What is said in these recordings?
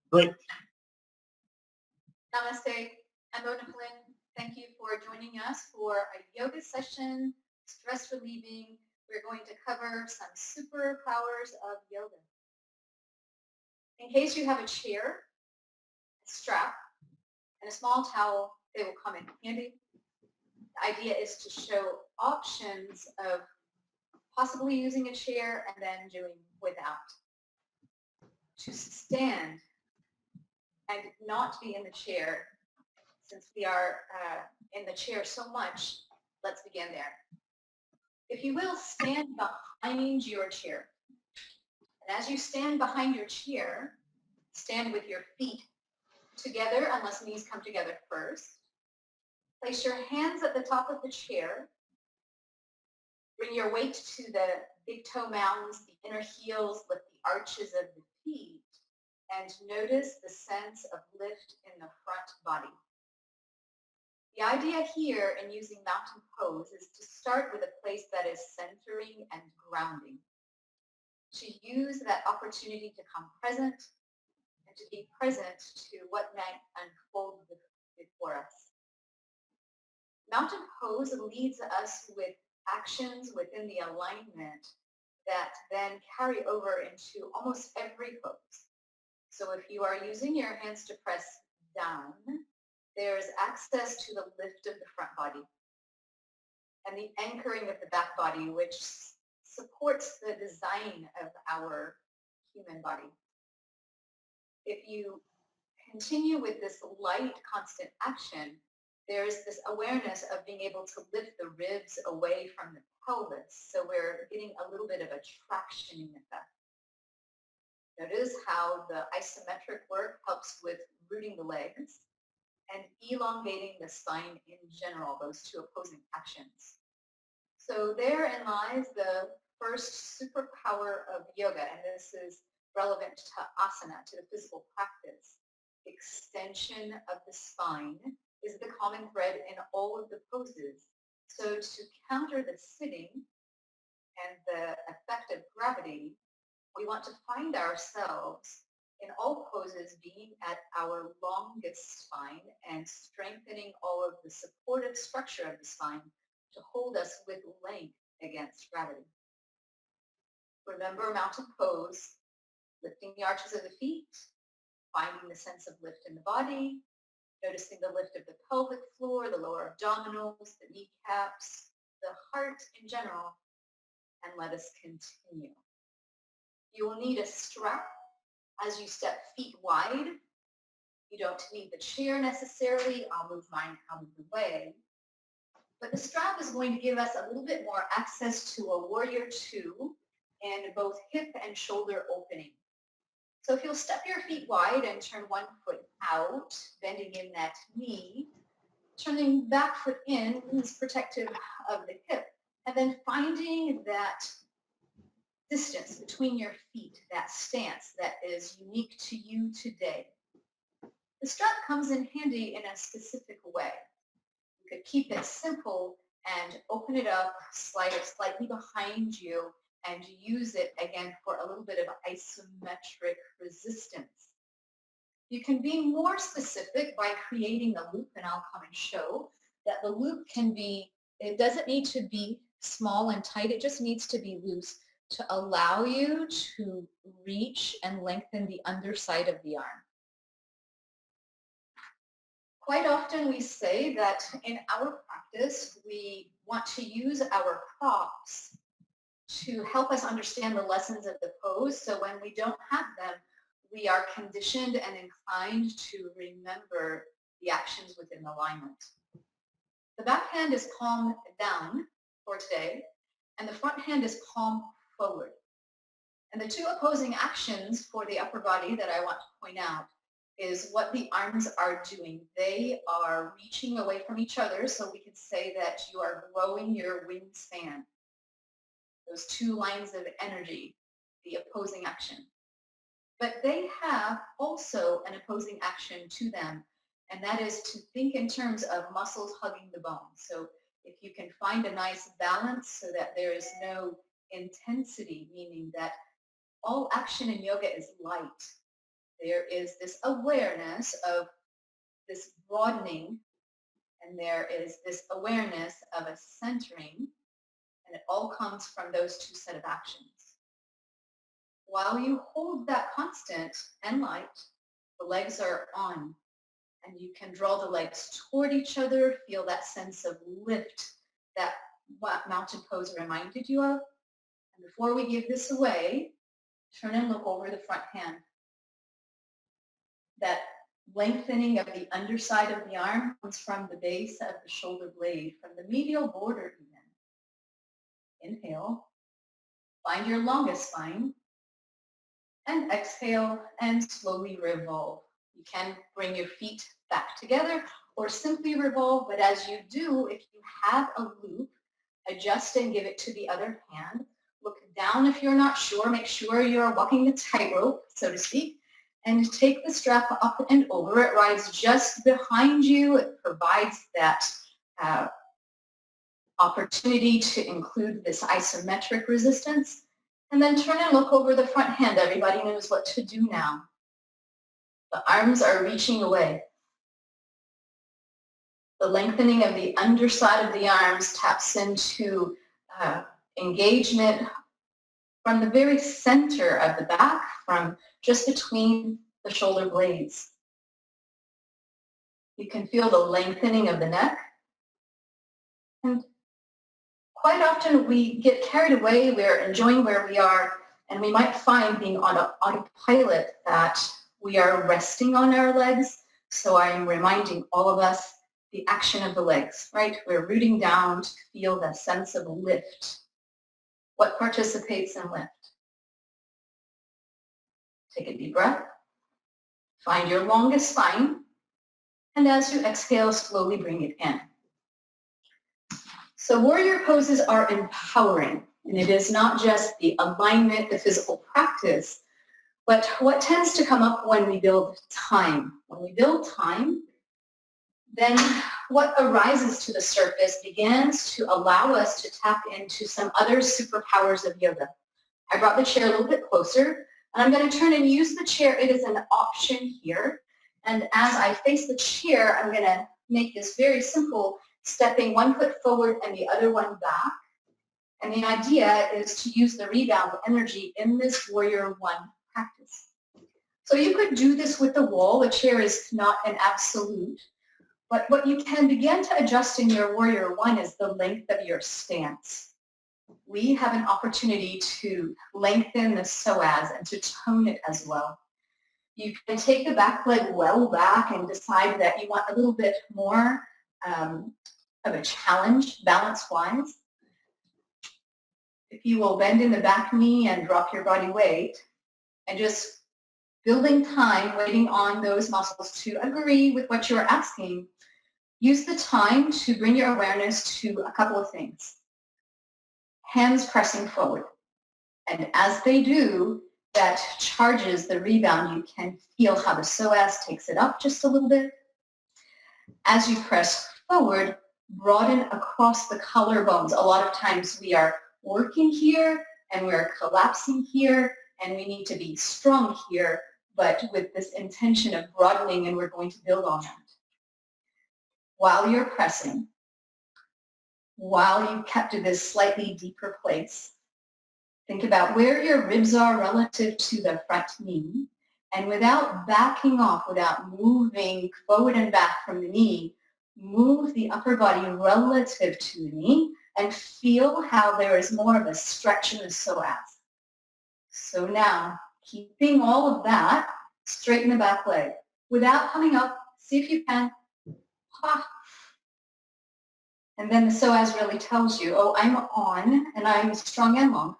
Great. Namaste. I'm Mona Flynn. Thank you for joining us for a yoga session, stress relieving. We're going to cover some superpowers of yoga. In case you have a chair, a strap, and a small towel, they will come in handy. The idea is to show options of possibly using a chair and then doing without. To stand and not be in the chair, since we are in the chair so much, let's begin there. If you will, stand behind your chair. And as you stand behind your chair, stand with your feet together unless knees come together first. Place your hands at the top of the chair. Bring your weight to the big toe mounds, the inner heels, lift the arches of the feet, and notice the sense of lift in the front body. The idea here in using mountain pose is to start with a place that is centering and grounding. To use that opportunity to come present and to be present to what might unfold before us. Mountain pose leads us with actions within the alignment that then carry over into almost every pose. So if you are using your hands to press down, there is access to the lift of the front body and the anchoring of the back body, which supports the design of our human body. If you continue with this light, constant action, there's this awareness of being able to lift the ribs away from the pelvis. So we're getting a little bit of a tractioning effect. Notice how the isometric work helps with rooting the legs and elongating the spine in general, those two opposing actions. So therein lies the first superpower of yoga, and this is relevant to asana, to the physical practice. Extension of the spine is the common thread in all of the poses. So to counter the sitting and the effect of gravity, we want to find ourselves in all poses being at our longest spine and strengthening all of the supportive structure of the spine to hold us with length against gravity. Remember mountain pose, lifting the arches of the feet, finding the sense of lift in the body, noticing the lift of the pelvic floor, the lower abdominals, the kneecaps, the heart in general, and let us continue. You will need a strap as you step feet wide. You don't need the chair necessarily. I'll move mine out of the way. But the strap is going to give us a little bit more access to a warrior two in both hip and shoulder opening. So if you'll step your feet wide and turn one foot out, bending in that knee, turning back foot in is protective of the hip, and then finding that distance between your feet, that stance that is unique to you today. The strap comes in handy in a specific way. You could keep it simple and open it up, slide it slightly behind you, and use it again for a little bit of isometric resistance. You can be more specific by creating a loop, and I'll come and show that the loop can be, it doesn't need to be small and tight, it just needs to be loose to allow you to reach and lengthen the underside of the arm. Quite often we say that in our practice, we want to use our props to help us understand the lessons of the pose. So when we don't have them, we are conditioned and inclined to remember the actions within alignment. The back hand is palm down for today, and the front hand is palm forward. And the two opposing actions for the upper body that I want to point out is what the arms are doing. They are reaching away from each other, so we could say that you are growing your wingspan. Those two lines of energy, the opposing action. But they have also an opposing action to them, and that is to think in terms of muscles hugging the bone. So if you can find a nice balance so that there is no intensity, meaning that all action in yoga is light. there is this awareness of this broadening, and there is this awareness of a centering, and it all comes from those two set of actions. While you hold that constant and light, the legs are on, and you can draw the legs toward each other, feel that sense of lift that mountain pose reminded you of. And before we give this away, turn and look over the front hand. That lengthening of the underside of the arm comes from the base of the shoulder blade, from the medial border even. Inhale, find your longest spine, and exhale and slowly revolve. You can bring your feet back together or simply revolve, but as you do, if you have a loop, adjust and give it to the other hand. Look down if you're not sure. Make sure you're walking the tightrope, so to speak, and take the strap up and over. It rides just behind you. It provides that opportunity to include this isometric resistance. And then turn and look over the front hand. Everybody knows what to do now. The arms are reaching away. The lengthening of the underside of the arms taps into engagement from the very center of the back, from just between the shoulder blades. You can feel the lengthening of the neck. And quite often we get carried away, we're enjoying where we are, and we might find being on autopilot that we are resting on our legs. So I'm reminding all of us the action of the legs, right? We're rooting down to feel the sense of lift. What participates in lift? Take a deep breath. Find your longest spine. And as you exhale, slowly bring it in. So warrior poses are empowering, and it is not just the alignment, the physical practice, but what tends to come up when we build time. When we build time, then what arises to the surface begins to allow us to tap into some other superpowers of yoga. I brought the chair a little bit closer, and I'm going to turn and use the chair. It is an option here. And as I face the chair, I'm going to make this very simple, stepping one foot forward and the other one back. And the idea is to use the rebound energy in this warrior one practice. So you could do this with the wall. The chair is not an absolute. But what you can begin to adjust in your warrior one is the length of your stance. We have an opportunity to lengthen the psoas and to tone it as well. You can take the back leg well back and decide that you want a little bit more of a challenge balance-wise. If you will bend in the back knee and drop your body weight, and just building time, waiting on those muscles to agree with what you're asking, use the time to bring your awareness to a couple of things. Hands pressing forward. And as they do, that charges the rebound. You can feel how the psoas takes it up just a little bit. As you press forward, broaden across the collarbones. A lot of times we are working here and we're collapsing here, and we need to be strong here, but with this intention of broadening, and we're going to build on that. While you're pressing, while you kept to this slightly deeper place, think about where your ribs are relative to the front knee, and without backing off, without moving forward and back from the knee, move the upper body relative to the knee and feel how there is more of a stretch in the psoas. So now, keeping all of that, straighten the back leg. Without coming up, see if you can. Ha. And then the psoas really tells you, oh, I'm on and I'm strong and long.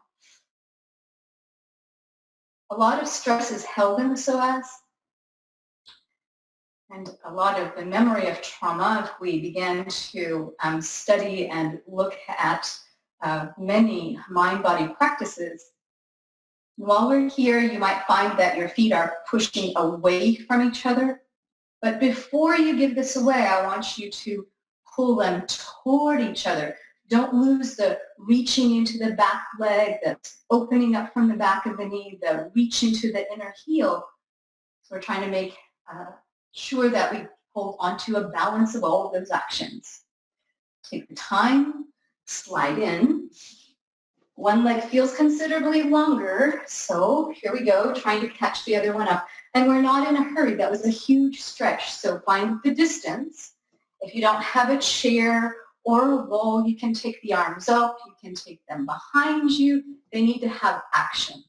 A lot of stress is held in the psoas. And a lot of the memory of trauma, if we begin to study and look at many mind-body practices, while we're here, you might find that your feet are pushing away from each other. But before you give this away, I want you to pull them toward each other. Don't lose the reaching into the back leg, the opening up from the back of the knee, the reach into the inner heel. So we're trying to make sure that we hold onto a balance of all of those actions. Take the time, slide in. One leg feels considerably longer, so here we go, trying to catch the other one up. And we're not in a hurry. That was a huge stretch, so find the distance. If you don't have a chair or a wall, you can take the arms up, you can take them behind you. They need to have action.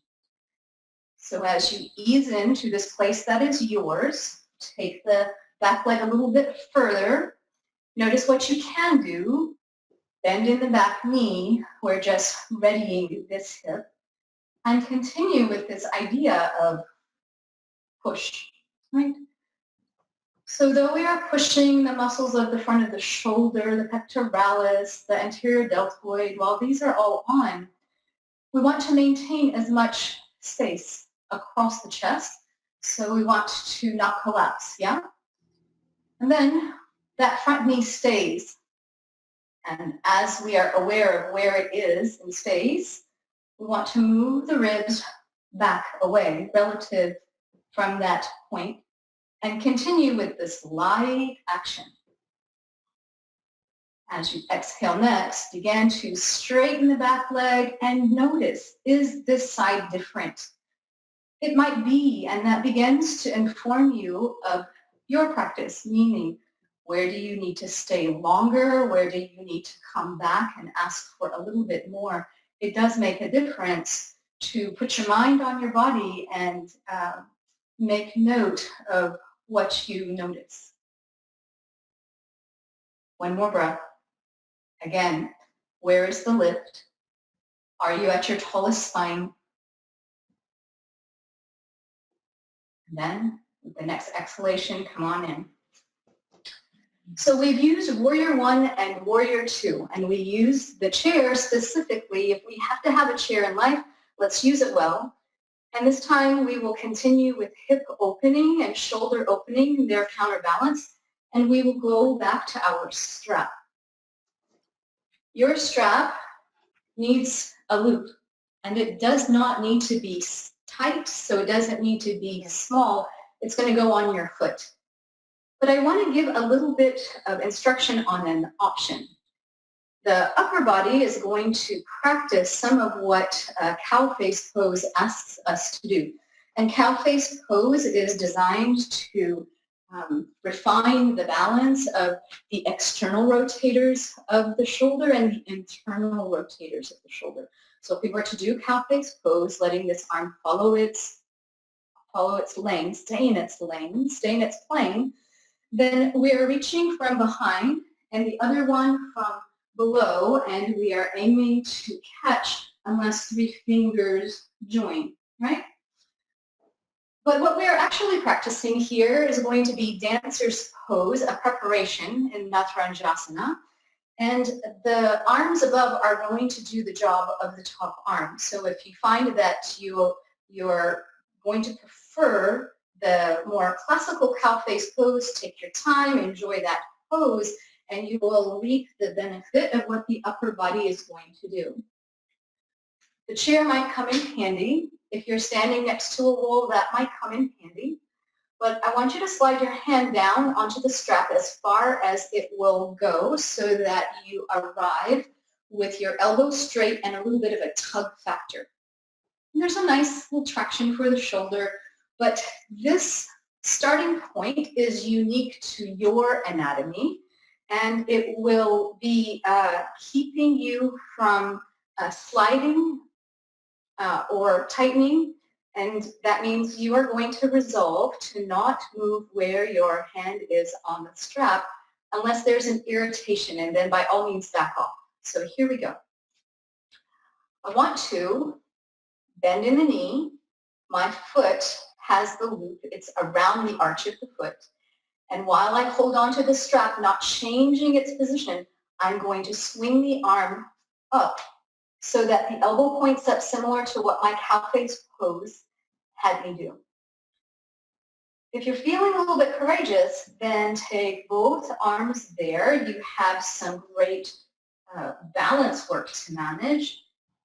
So as you ease into this place that is yours, take the back leg a little bit further. Notice what you can do. Bend in the back knee. We're just readying this hip. And continue with this idea of push, right? So though we are pushing the muscles of the front of the shoulder, the pectoralis, the anterior deltoid, while these are all on, we want to maintain as much space across the chest. So we want to not collapse, yeah? And then that front knee stays. And as we are aware of where it is in space, we want to move the ribs back away relative from that point and continue with this light action. As you exhale next, begin to straighten the back leg and notice, is this side different? It might be, and that begins to inform you of your practice, meaning where do you need to stay longer? Where do you need to come back and ask for a little bit more? It does make a difference to put your mind on your body and make note of what you notice. One more breath. Again, where is the lift? Are you at your tallest spine? And then with the next exhalation, come on in. So we've used Warrior 1 and Warrior 2, and we use the chair specifically. If we have to have a chair in life, let's use it well. And this time we will continue with hip opening and shoulder opening, their counterbalance, and we will go back to our strap. Your strap needs a loop, and it does not need to be tight, so it doesn't need to be small. It's going to go on your foot. But I want to give a little bit of instruction on an option. The upper body is going to practice some of what cow face pose asks us to do. And cow face pose is designed to refine the balance of the external rotators of the shoulder and the internal rotators of the shoulder. So if we were to do cow face pose, letting this arm follow its lane, stay in its lane, stay in its plane, then we are reaching from behind and the other one from below, and we are aiming to catch unless 3 fingers join, right? But what we are actually practicing here is going to be dancer's pose, a preparation in Natarajanasana, and the arms above are going to do the job of the top arm. So if you find that you're going to prefer the more classical cow face pose, take your time, enjoy that pose, and you will reap the benefit of what the upper body is going to do. The chair might come in handy. If you're standing next to a wall, that might come in handy. But I want you to slide your hand down onto the strap as far as it will go so that you arrive with your elbows straight and a little bit of a tug factor. And there's a nice little traction for the shoulder. But this starting point is unique to your anatomy, and it will be keeping you from sliding or tightening, and that means you are going to resolve to not move where your hand is on the strap unless there's an irritation, and then by all means back off. So here we go. I want to bend in the knee. My foot has the loop. It's around the arch of the foot. And while I hold onto the strap, not changing its position, I'm going to swing the arm up so that the elbow points up, similar to what my cow face pose had me do. If you're feeling a little bit courageous, then take both arms there. You have some great balance work to manage.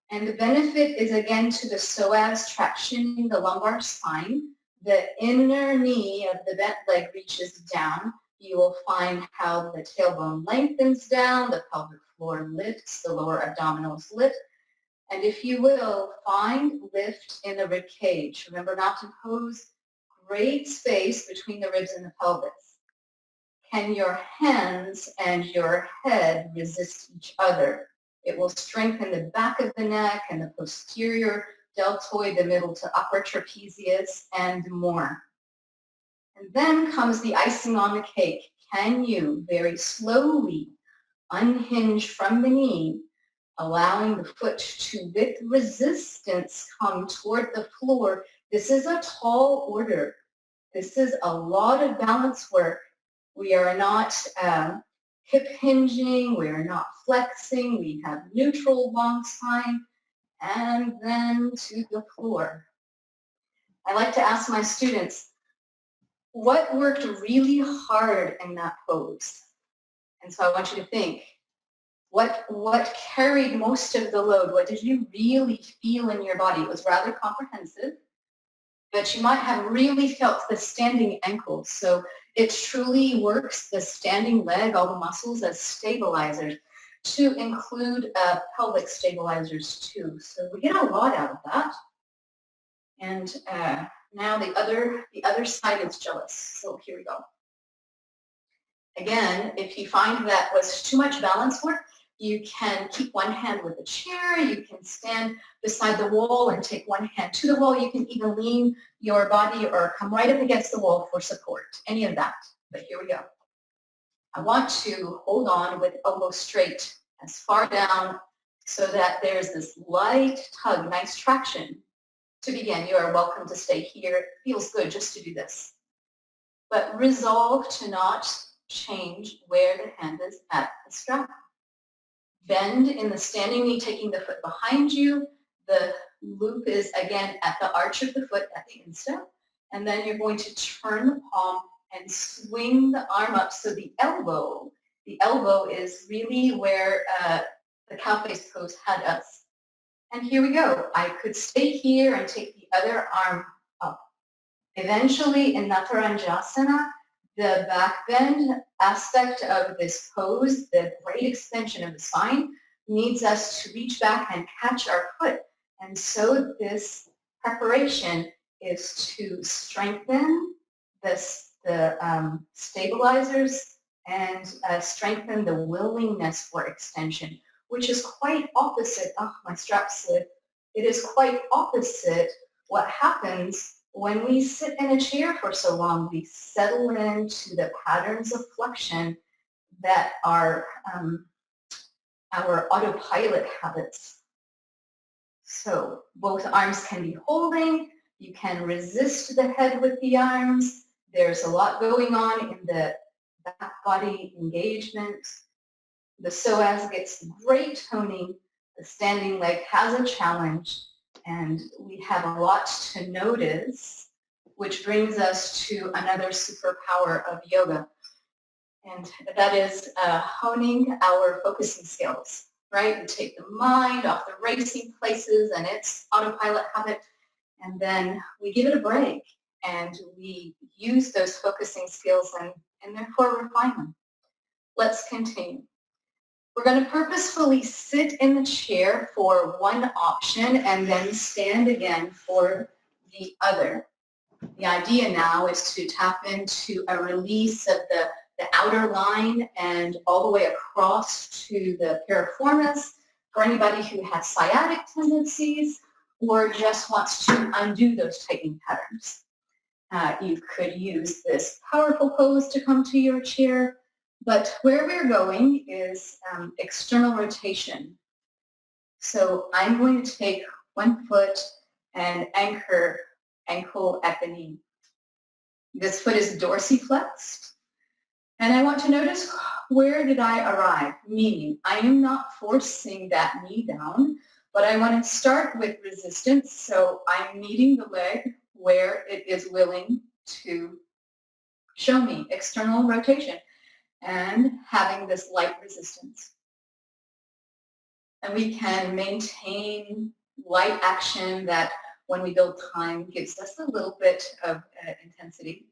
And the benefit is, again, to the psoas traction in the lumbar spine. The inner knee of the bent leg reaches down. You will find how the tailbone lengthens down, the pelvic floor lifts, the lower abdominals lift. And if you will, find lift in the rib cage. Remember mountain pose, great space between the ribs and the pelvis. Can your hands and your head resist each other? It will strengthen the back of the neck and the posterior deltoid, the middle to upper trapezius, and more. And then comes the icing on the cake. Can you very slowly unhinge from the knee, allowing the foot to, with resistance, come toward the floor? This is a tall order. This is a lot of balance work. We are not hip hinging. We are not flexing. We have neutral long spine. And then to the floor. I like to ask my students, what worked really hard in that pose? And so I want you to think, what carried most of the load? What did you really feel in your body? It was rather comprehensive, but you might have really felt the standing ankles. So it truly works the standing leg, all the muscles as stabilizers, to include pelvic stabilizers too. So we get a lot out of that. And now the other side is jealous. So here we go. Again, if you find that was too much balance work, you can keep one hand with the chair. You can stand beside the wall and take one hand to the wall. You can even lean your body or come right up against the wall for support, any of that. But here we go. I want to hold on with elbow straight as far down so that there's this light tug, nice traction. To begin, you are welcome to stay here. It feels good just to do this. But resolve to not change where the hand is at the strap. Bend in the standing knee, taking the foot behind you. The loop is again at the arch of the foot at the instep. And then you're going to turn the palm and swing the arm up. So the elbow is really where the cow face pose had us. And here we go. I could stay here and take the other arm up. Eventually in Natarajanasana, the back bend aspect of this pose, the great extension of the spine, needs us to reach back and catch our foot. And so this preparation is to strengthen the stabilizers and strengthen the willingness for extension, which is quite opposite. Oh, my strap slid. It is quite opposite what happens when we sit in a chair for so long. We settle into the patterns of flexion that are our autopilot habits. So both arms can be holding. You can resist the head with the arms. There's a lot going on in the back body engagement. The psoas gets great toning. The standing leg has a challenge. And we have a lot to notice, which brings us to another superpower of yoga. And that is honing our focusing skills, right? We take the mind off the racing places and its autopilot habit, and then we give it a break. And we use those focusing skills and therefore refine them. Let's continue. We're going to purposefully sit in the chair for one option and then stand again for the other. The idea now is to tap into a release of the outer line and all the way across to the piriformis for anybody who has sciatic tendencies or just wants to undo those tightening patterns. You could use this powerful pose to come to your chair. But where we're going is external rotation. So I'm going to take one foot and anchor ankle at the knee. This foot is dorsiflexed. And I want to notice, where did I arrive? Meaning, I am not forcing that knee down, but I want to start with resistance. So I'm meeting the leg where it is willing to show me external rotation, and having this light resistance. And we can maintain light action that when we build time, gives us a little bit of intensity.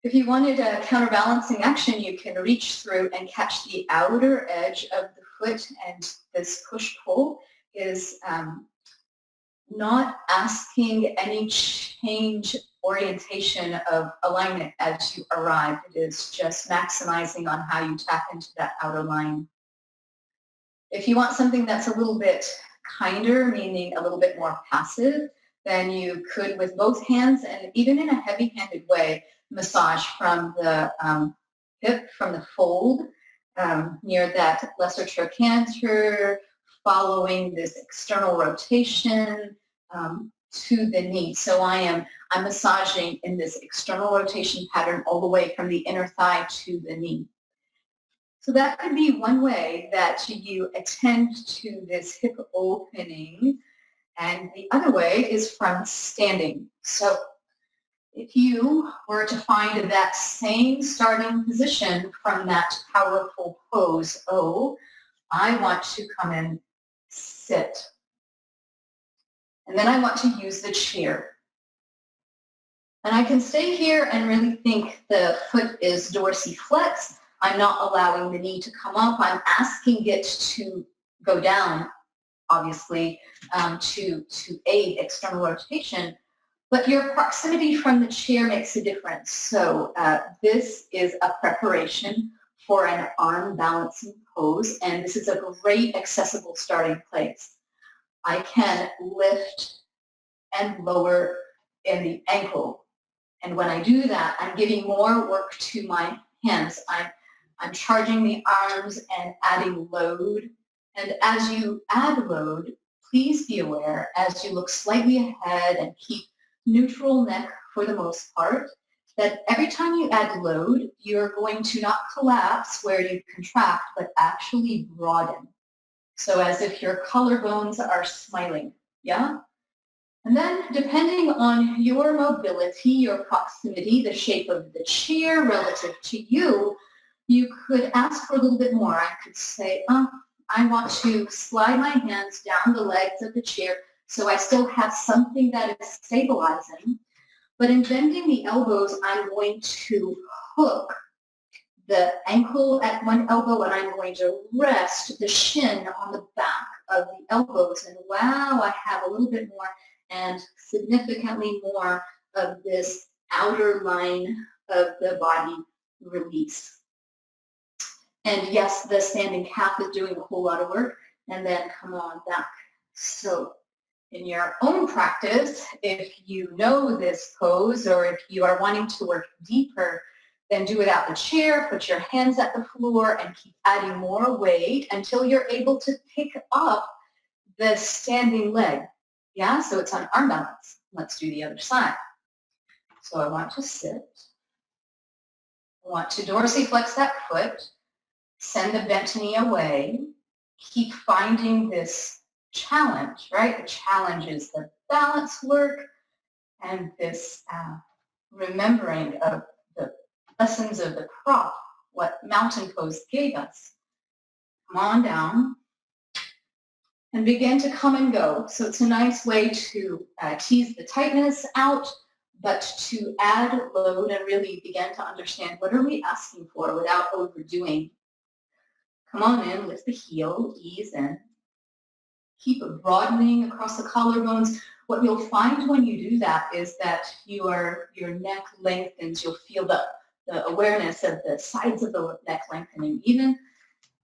If you wanted a counterbalancing action, you can reach through and catch the outer edge of the foot, and this push-pull is not asking any change orientation of alignment as you arrive. It is just maximizing on how you tap into that outer line. If you want something that's a little bit kinder, meaning a little bit more passive, then you could, with both hands and even in a heavy-handed way, massage from the hip, from the fold, near that lesser trochanter, following this external rotation to the knee. So I'm massaging in this external rotation pattern all the way from the inner thigh to the knee. So that could be one way that you attend to this hip opening, and the other way is from standing. So if you were to find that same starting position from that powerful pose, I want to come and sit. And then I want to use the chair. And I can stay here and really think the foot is dorsiflex. I'm not allowing the knee to come up. I'm asking it to go down, obviously, to aid external rotation. But your proximity from the chair makes a difference. So this is a preparation for an arm balancing pose, and this is a great accessible starting place. I can lift and lower in the ankle. And when I do that, I'm giving more work to my hands. I'm charging the arms and adding load. And as you add load, please be aware as you look slightly ahead and keep neutral neck for the most part, that every time you add load, you're going to not collapse where you contract, but actually broaden. So as if your collarbones are smiling, yeah? And then depending on your mobility, your proximity, the shape of the chair relative to you, you could ask for a little bit more. I could say, I want to slide my hands down the legs of the chair so I still have something that is stabilizing. But in bending the elbows, I'm going to hook the ankle at one elbow, and I'm going to rest the shin on the back of the elbows. And wow, I have a little bit more and significantly more of this outer line of the body release. And yes, the standing calf is doing a whole lot of work. And then come on back. So in your own practice, if you know this pose or if you are wanting to work deeper, then do it out the chair, put your hands at the floor and keep adding more weight until you're able to pick up the standing leg. Yeah, so it's on arm balance. Let's do the other side. So I want to sit. I want to dorsiflex that foot, send the bent knee away, keep finding this challenge, right? The challenge is the balance work and this remembering of the lessons of the prop, what mountain pose gave us. Come on down and begin to come and go. So it's a nice way to tease the tightness out, but to add load and really begin to understand what are we asking for without overdoing. Come on in, lift the heel, ease in. Keep broadening across the collarbones. What you'll find when you do that is that your neck lengthens. You'll feel the awareness of the sides of the neck lengthening even.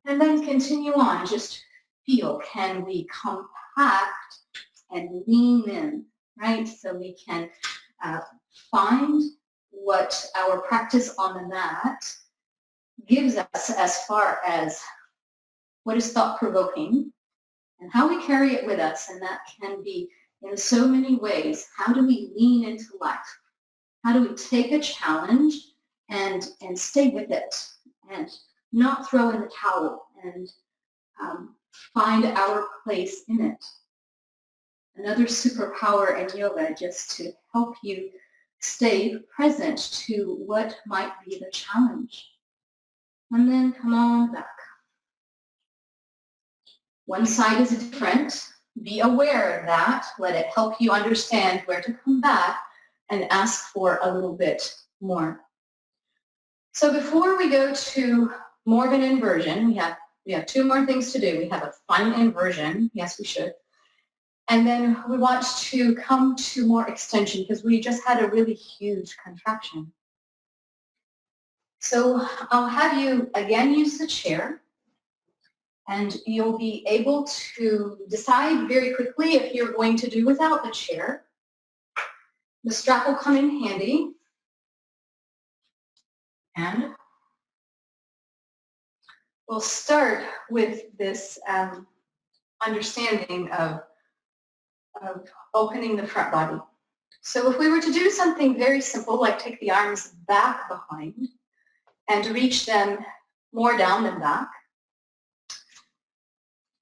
And then continue on. Just feel, can we compact and lean in, right? So we can find what our practice on the mat gives us as far as what is thought-provoking and how we carry it with us. And that can be in so many ways. How do we lean into life? How do we take a challenge and stay with it and not throw in the towel and find our place in it? Another superpower in yoga, just to help you stay present to what might be the challenge. And then come on back. One side is different. be aware of that. Let it help you understand where to come back and ask for a little bit more. So before we go to more of an inversion, we have two more things to do. We have a fun inversion. Yes, we should. And then we want to come to more extension because we just had a really huge contraction. So I'll have you again use the chair, and you'll be able to decide very quickly if you're going to do without the chair. The strap will come in handy. And we'll start with this understanding of opening the front body. So if we were to do something very simple, like take the arms back behind and reach them more down than back,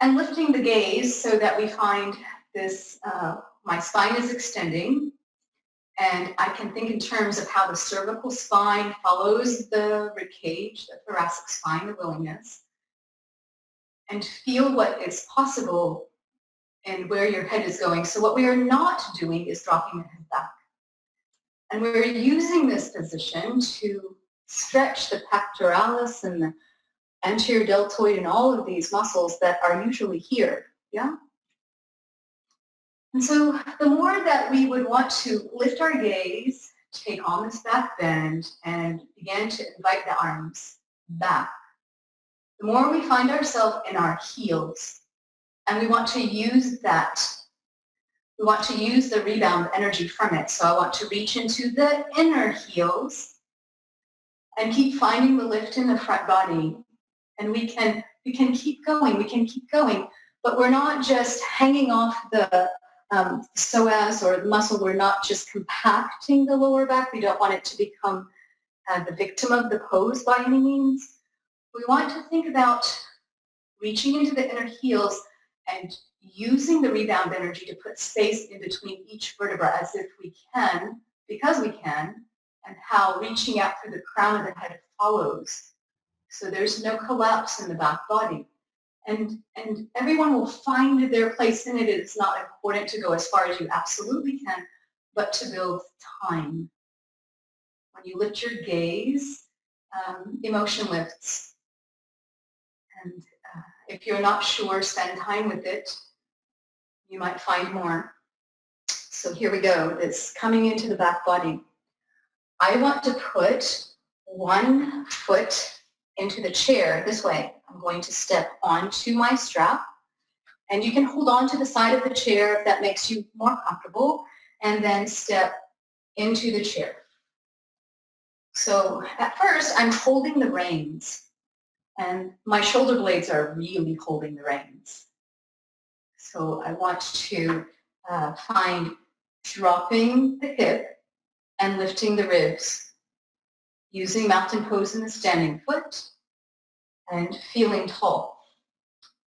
and lifting the gaze so that we find this, my spine is extending, and I can think in terms of how the cervical spine follows the rib cage, the thoracic spine, the willingness, and feel what is possible and where your head is going. So what we are not doing is dropping the head back. And we're using this position to stretch the pectoralis and the anterior deltoid and all of these muscles that are usually here, yeah? And so the more that we would want to lift our gaze, take on this back bend, and begin to invite the arms back, the more we find ourselves in our heels. And we want to use that. We want to use the rebound energy from it. So I want to reach into the inner heels and keep finding the lift in the front body. And we can keep going, but we're not just hanging off the psoas or the muscle. We're not just compacting the lower back. We don't want it to become the victim of the pose by any means. We want to think about reaching into the inner heels and using the rebound energy to put space in between each vertebra as if we can, because we can, and how reaching out through the crown of the head follows. So there's no collapse in the back body. And everyone will find their place in it. It's not important to go as far as you absolutely can, but to build time. When you lift your gaze, emotion lifts. And if you're not sure, spend time with it. You might find more. So here we go. It's coming into the back body. I want to put one foot into the chair this way. I'm going to step onto my strap, and you can hold on to the side of the chair if that makes you more comfortable, and then step into the chair. So at first, I'm holding the reins, and my shoulder blades are really holding the reins. So I want to find dropping the hip and lifting the ribs, using mountain pose in the standing foot, and feeling tall.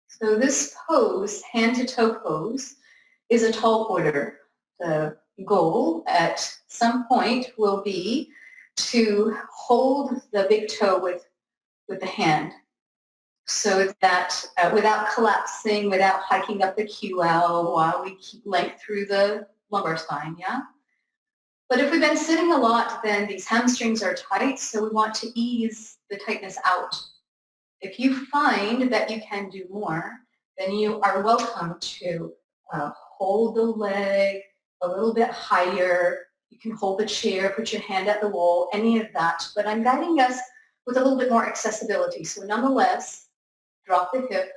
So this pose, hand-to-toe pose, is a tall order. The goal at some point will be to hold the big toe with the hand, so that without collapsing, without hiking up the QL while we keep length through the lumbar spine, yeah? But if we've been sitting a lot, then these hamstrings are tight, so we want to ease the tightness out. If you find that you can do more, then you are welcome to hold the leg a little bit higher. You can hold the chair, put your hand at the wall, any of that. But I'm guiding us with a little bit more accessibility. So nonetheless, drop the hip,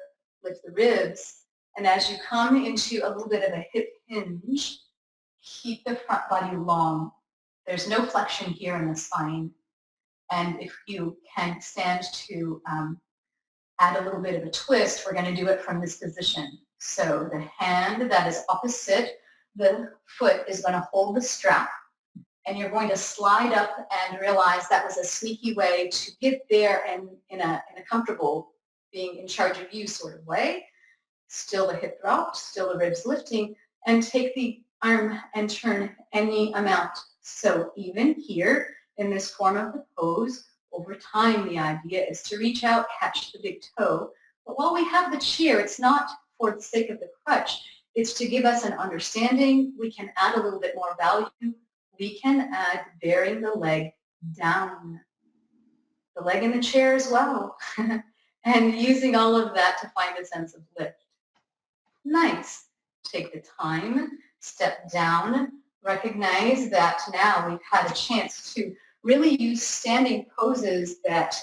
lift the ribs, and as you come into a little bit of a hip hinge, keep the front body long. There's no flexion here in the spine. And if you can stand to add a little bit of a twist, we're going to do it from this position. So the hand that is opposite the foot is going to hold the strap, and you're going to slide up and realize that was a sneaky way to get there in a comfortable, being in charge of you sort of way. Still the hip dropped, still the ribs lifting, and take the arm and turn any amount. So even here in this form of the pose, over time the idea is to reach out, catch the big toe. But while we have the chair, it's not for the sake of the crutch. It's to give us an understanding. We can add a little bit more value. We can add bearing the leg down, the leg in the chair as well, and using all of that to find a sense of lift. Nice. Take the time, step down, recognize that now we've had a chance to really use standing poses that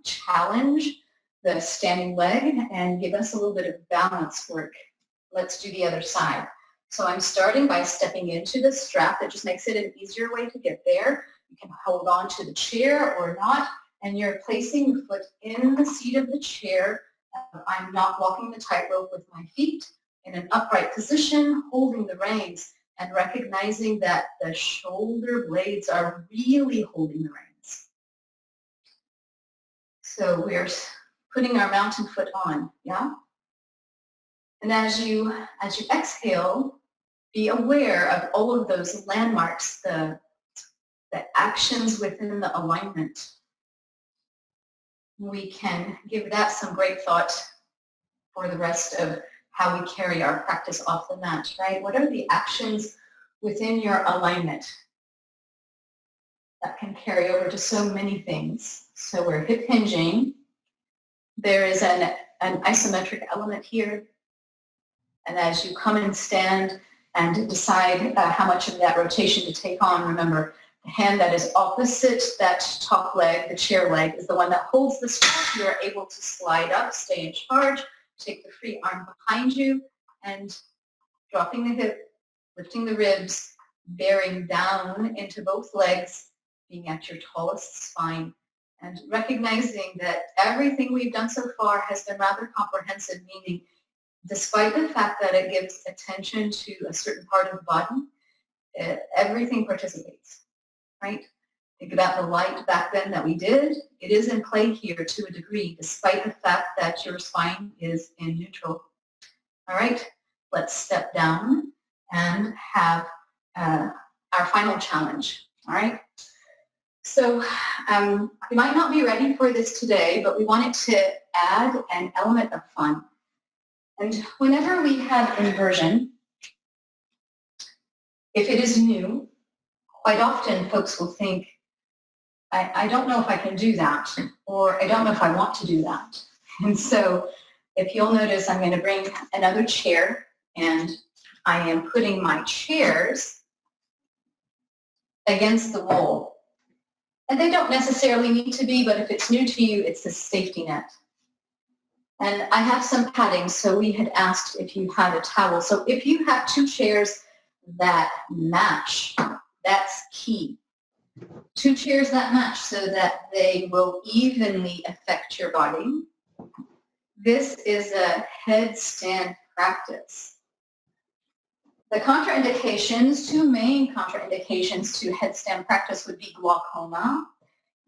challenge the standing leg and give us a little bit of balance work. Let's do the other side. So I'm starting by stepping into the strap. That just makes it an easier way to get there. You can hold on to the chair or not, and you're placing the foot in the seat of the chair. I'm not walking the tightrope with my feet, in an upright position, holding the reins and recognizing that the shoulder blades are really holding the reins. So we're putting our mountain foot on, yeah? And as you exhale, be aware of all of those landmarks, the actions within the alignment. We can give that some great thought for the rest of how we carry our practice off the mat, right? What are the actions within your alignment that can carry over to so many things? So we're hip hinging. There is an isometric element here. And as you come and stand and decide how much of that rotation to take on, remember, the hand that is opposite that top leg, the chair leg, is the one that holds the strap. You are able to slide up, stay in charge, take the free arm behind you, and dropping the hip, lifting the ribs, bearing down into both legs, being at your tallest spine, and recognizing that everything we've done so far has been rather comprehensive, meaning despite the fact that it gives attention to a certain part of the body, everything participates, right? Think about the light back then that we did. It is in play here to a degree, despite the fact that your spine is in neutral. All right, let's step down and have our final challenge, all right? So we might not be ready for this today, but we wanted to add an element of fun. And whenever we have inversion, if it is new, quite often folks will think, I don't know if I can do that, or I don't know if I want to do that. And so if you'll notice, I'm going to bring another chair, and I am putting my chairs against the wall. And they don't necessarily need to be, but if it's new to you, it's a safety net. And I have some padding, so we had asked if you had a towel. So if you have two chairs that match, that's key. Two chairs that match so that they will evenly affect your body. This is a headstand practice. The contraindications, two main contraindications to headstand practice would be glaucoma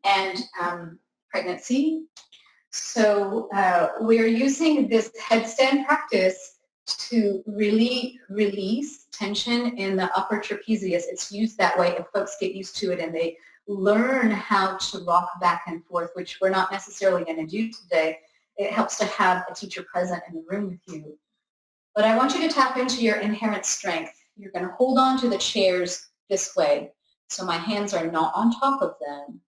and pregnancy. So we're using this headstand practice to really release tension in the upper trapezius. It's used that way if folks get used to it and they learn how to rock back and forth, which we're not necessarily going to do today. It helps to have a teacher present in the room with you. But I want you to tap into your inherent strength. You're going to hold on to the chairs this way. So my hands are not on top of them.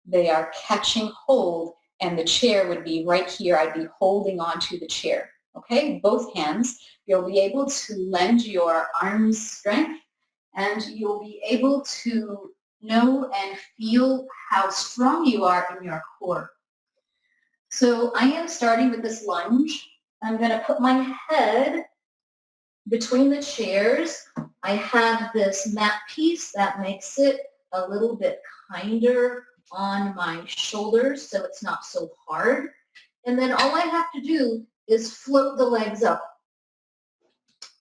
They are catching hold, and the chair would be right here. I'd be holding on to the chair. Okay, both hands. You'll be able to lend your arms strength, and you'll be able to know and feel how strong you are in your core. So I am starting with this lunge. I'm going to put my head between the chairs. I have this mat piece that makes it a little bit kinder on my shoulders so it's not so hard. And then all I have to do is float the legs up.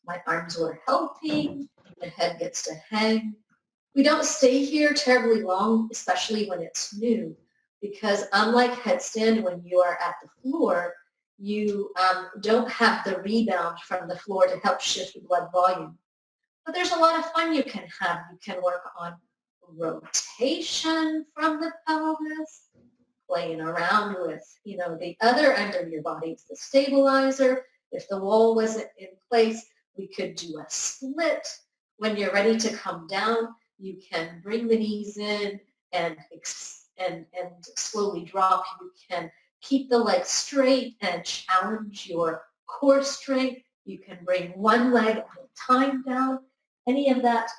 My arms are healthy. The head gets to hang. We don't stay here terribly long, especially when it's new, because unlike headstand, when you are at the floor, you don't have the rebound from the floor to help shift blood volume. But there's a lot of fun you can have. You can work on rotation from the pelvis, playing around with, the other end of your body. It's the stabilizer. If the wall wasn't in place, We could do a split. When you're ready to come down, you can bring the knees in and slowly drop. You can keep the legs straight and challenge your core strength. You can bring one leg at a time down, any of that.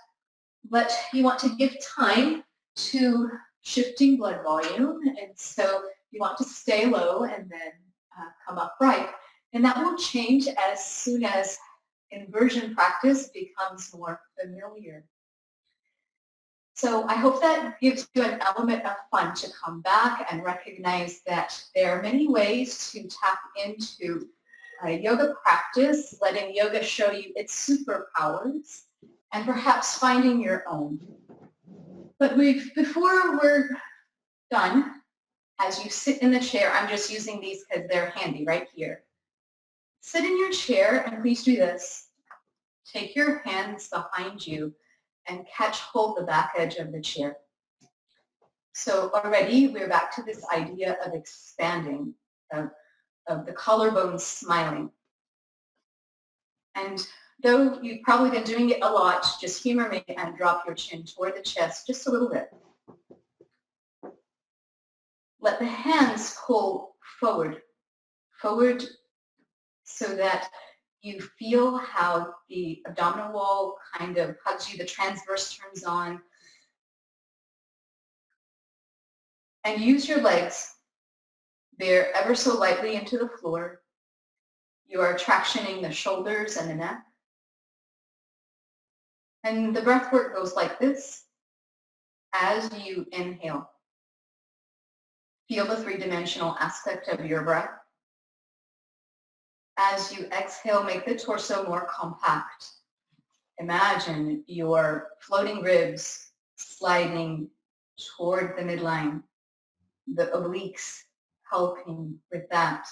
But you want to give time to shifting blood volume. And so you want to stay low and then come upright. And that will change as soon as inversion practice becomes more familiar. So I hope that gives you an element of fun to come back and recognize that there are many ways to tap into yoga practice, letting yoga show you its superpowers, and perhaps finding your own. But before we're done, as you sit in the chair, I'm just using these because they're handy right here. Sit in your chair and please do this. Take your hands behind you and hold the back edge of the chair. So already we're back to this idea of expanding, of the collarbone smiling. And though you've probably been doing it a lot, just humor me and drop your chin toward the chest just a little bit. Let the hands pull forward so that you feel how the abdominal wall kind of hugs you, the transverse turns on. And use your legs. Bear ever so lightly into the floor. You are tractioning the shoulders and the neck. And the breath work goes like this. As you inhale, feel the three-dimensional aspect of your breath. As you exhale, make the torso more compact. Imagine your floating ribs sliding toward the midline, the obliques helping with that.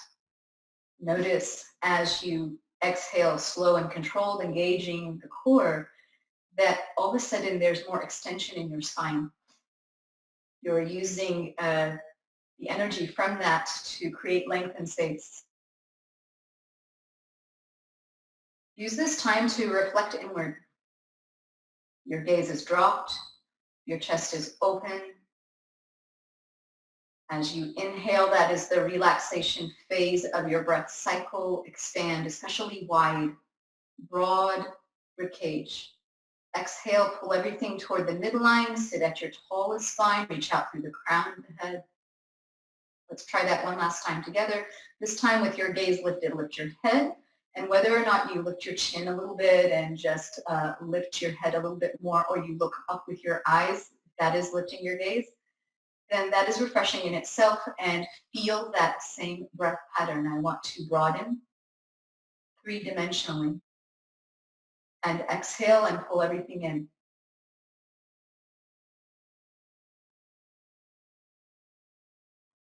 Notice as you exhale, slow and controlled, engaging the core, that all of a sudden there's more extension in your spine. You're using the energy from that to create length and space. Use this time to reflect inward. Your gaze is dropped, your chest is open. As you inhale, that is the relaxation phase of your breath cycle. Expand, especially wide, broad ribcage. Exhale, pull everything toward the midline, sit at your tallest spine, reach out through the crown of the head. Let's try that one last time together. This time with your gaze lifted, lift your head. And whether or not you lift your chin a little bit and just lift your head a little bit more, or you look up with your eyes, that is lifting your gaze, then that is refreshing in itself, and feel that same breath pattern. I want to broaden three-dimensionally and exhale and pull everything in.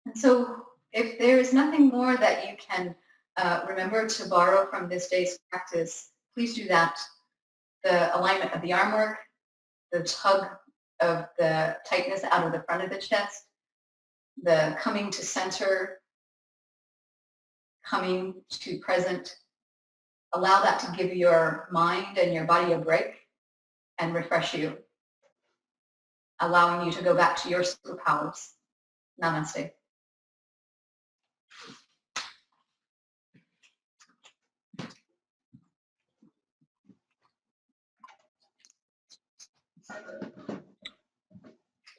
And so if there is nothing more that you can remember to borrow from this day's practice, please do that. The alignment of the arm work, the tug of the tightness out of the front of the chest, the coming to center, coming to present. Allow that to give your mind and your body a break and refresh you, allowing you to go back to your superpowers. Namaste.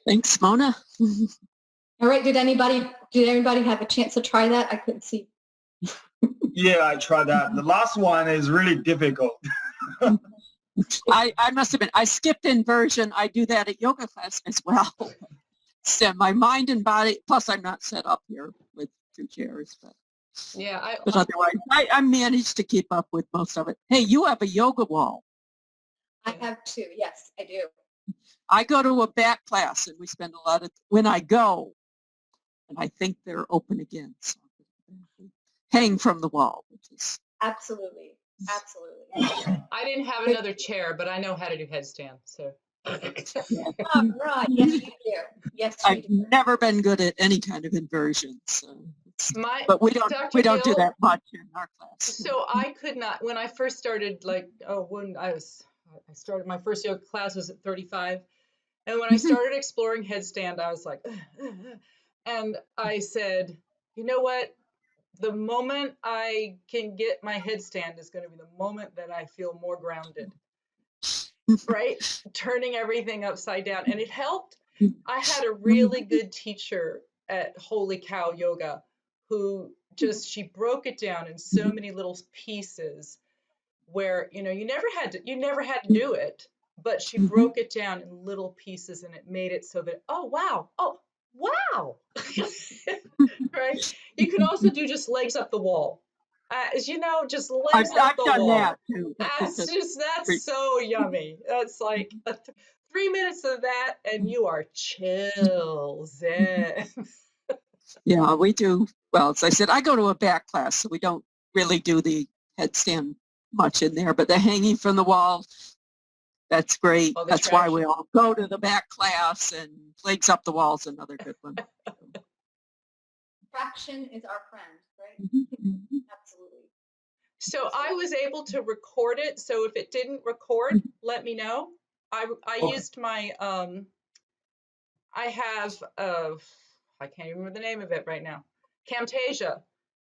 Thanks, Mona. All right, did everybody have a chance to try that? I couldn't see. Yeah, I tried that. The last one is really difficult. I must admit, I skipped inversion. I do that at yoga class as well. So my mind and body, plus I'm not set up here with two chairs. But, yeah, but otherwise, I managed to keep up with most of it. Hey, you have a yoga wall. I have two. Yes, I do. I go to a back class and we spend a lot of, when I go, and I think they're open again. So hang from the wall, which is. Absolutely. Absolutely. I didn't have another chair, but I know how to do headstand. So. Right. Yes, you do. Yes, you I've do. never been good at any kind of inversion. So My, But we Dr. don't do Gill, that much in our class. So I could not, when I first started, when I started, my first yoga class was at 35. And when I started exploring headstand, I was like, and I said, you know what? The moment I can get my headstand is going to be the moment that I feel more grounded, right? Turning everything upside down. And it helped. I had a really good teacher at Holy Cow Yoga who she broke it down in so many little pieces where, you never had to do it, but she broke it down in little pieces and it made it so that, oh, wow. Right? You can also do just legs up the wall. Just legs up I've the done wall. that too. That's so yummy. That's like 3 minutes of that and you are chill, zen. Yeah, we do. Well, as I said, I go to a back class, so we don't really do the headstand much in there, but the hanging from the wall, that's great. Oh, the That's why we traction. all go to the back class, and legs up the wall is another good one. Traction is our friend, right? Absolutely. So I was able to record it. So if it didn't record, let me know. I Okay. used my, I have, I can't even remember the name of it right now, Camtasia,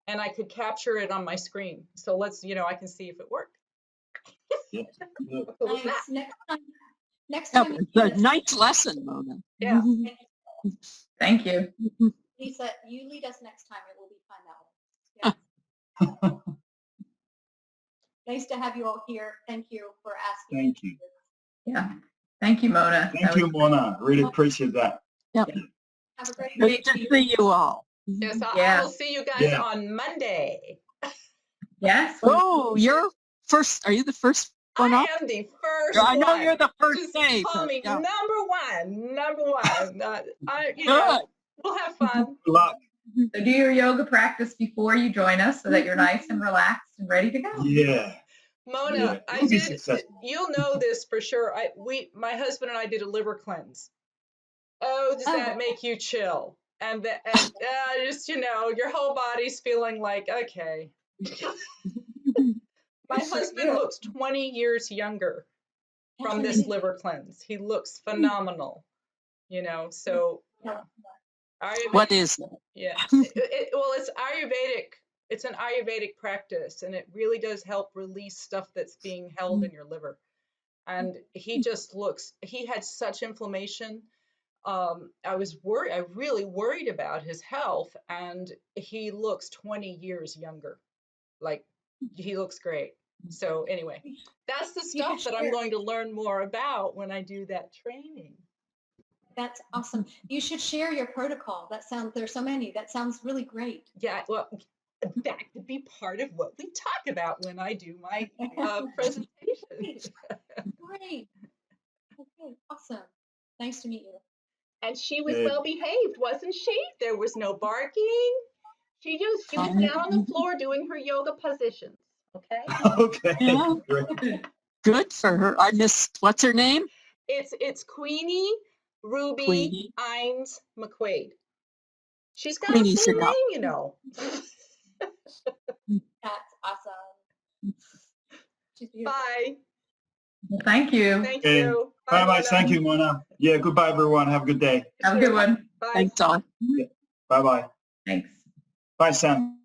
and I could capture it on my screen. So I can see if it worked. Yeah. Good. What was that? Nice. Next Yeah, time, it's a nice lesson, Mona. Yeah. Thank you. Lisa, you lead us next time. It will be fun that way. Yeah. Nice to have you all here. Thank you for asking. Thank you. Yeah. Thank you, Mona. Thank you, Mona. Really appreciate that. Have a great Good week. to see you all. Yes, I Yeah. will see you guys Yeah. on Monday. Yes. Oh, you're first. Are you the first one I up? am the first I know one. you're the first Just day. call but me yeah. number one. Good. We'll have fun. Good luck. So do your yoga practice before you join us so that you're nice and relaxed and ready to go. Yeah. Mona, Yeah, I you'll be did. successful. You'll know this for sure. My husband and I did a liver cleanse. Oh, does that make you chill? And just your whole body's feeling like okay. My husband looks 20 years younger from this liver cleanse. He looks phenomenal. So yeah. What is it? Yeah. It's Ayurvedic. It's an Ayurvedic practice, and it really does help release stuff that's being held in your liver. And he had such inflammation. I was worried. I really worried about his health, and he looks 20 years younger. Like he looks great. So anyway, that's the stuff that I'm going to learn more about when I do that training. That's awesome. You should share your protocol. There's so many. That sounds really great. Yeah, well, that could be part of what we talk about when I do my presentation. Great. Okay, awesome. Nice to meet you. And she was Good. well behaved, wasn't she? There was no barking. She was down on the floor doing her yoga positions. Okay. Okay. Yeah. Great. Good for her. I missed. What's her name? It's Queenie Ruby Queenie. Ines McQuaid. She's got Queenie a full Sinop. name, That's awesome. She's beautiful. Bye. Well, thank you. Thank Okay. you. Bye bye. Mona. Thank you, Mona. Yeah. Goodbye, everyone. Have a good day. Have a good one. Bye. Thanks all. Bye bye. Thanks. Bye, Sam.